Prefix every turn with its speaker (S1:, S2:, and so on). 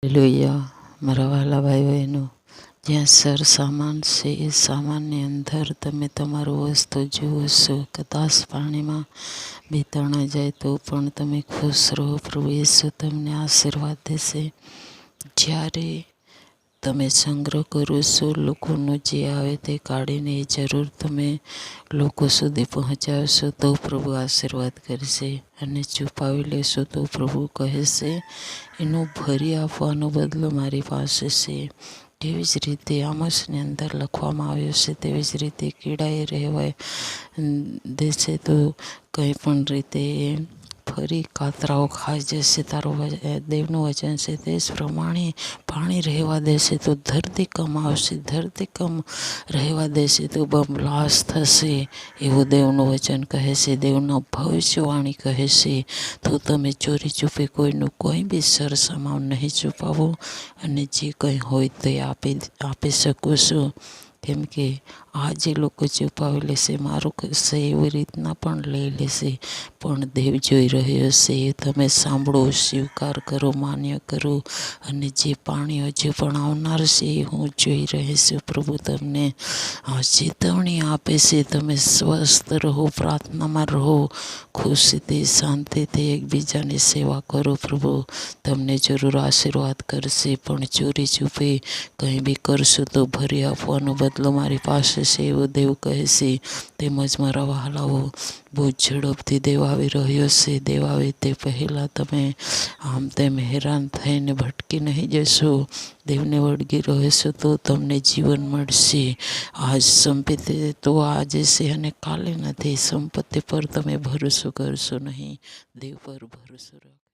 S1: Hallelujah. મારા વહાલા ભાઈ બહેનો, જ્યાં સરસામાન છે એ સામાનની અંદર તમે તમારું વસ્તુ જુઓ છો. કદાચ પાણીમાં બી તણાઈ જાય તો પણ તમે ખુશ રહો. પ્રભુ યેસુ તમને આશીર્વાદ દેશે. જ્યારે તમે સંગ્રહ કરો છો, લોકોનું જે આવે તે કાઢીને એ જરૂર તમે લોકો સુધી પહોંચાડશો તો પ્રભુ આશીર્વાદ કરશે, અને છુપાવી લેશો તો પ્રભુ કહેશે એનું ભરી આપવાનો બદલો મારી પાસે છે. તેવી જ રીતે આમોસની અંદર લખવામાં આવ્યું છે, તેવી જ રીતે કીડાએ રહેવા દેશે તો કંઈ પણ રીતે ફરી કાતરાઓ ખાઈ જશે. દેવનું વચન છે તે જ પ્રમાણે પાણી રહેવા દેશે તો ધરતીકંપ આવશે, ધરતીકંપ રહેવા દેશે તો બમલાશ થશે, એવું દેવનું વચન કહે છે. દેવના ભવિષ્યવાણી કહે છે. તો તમે ચોરી છુપે કોઈનું કોઈ બી સરસામાન નહીં છુપાવો, અને જે કંઈ હોય તે આપી શકો છો. કેમ કે આ જે લોકો છુપાવી લેશે, મારું કહેશે એવી રીતના પણ લઈ લેશે, પણ દેવ જોઈ રહ્યો છે. તમે સાંભળો, સ્વીકાર કરો, માન્ય કરો, અને જે પાણી હજુ પણ આવનાર છે એ હું જોઈ રહી છું. પ્રભુ તમને ચેતવણી આપે છે. તમે સ્વસ્થ રહો, પ્રાર્થનામાં રહો, ખુશીથી શાંતિથી એકબીજાની સેવા કરો. પ્રભુ તમને જરૂર આશીર્વાદ કરશે. પણ ચોરી છુપે કંઈ બી કરશો તો ભરી આપવાનો બદલો મારી પાસે છે, એવું દેવ કહે છે. તેમજ મારા વહાલાઓ, બહુ ઝડપથી દેવ આવી રહ્યો છે. દેવ આવે તે પહેલાં તમે આમ તેમ હેરાન થઈને ભટકી નહીં જશો. દેવને વળગી રહેશો તો તમને જીવન મળશે. આજ સંપત્તિ તો આજે છે અને કાલે નથી. સંપત્તિ પર તમે ભરોસો કરશો નહીં, દેવ પર ભરોસો રાખો.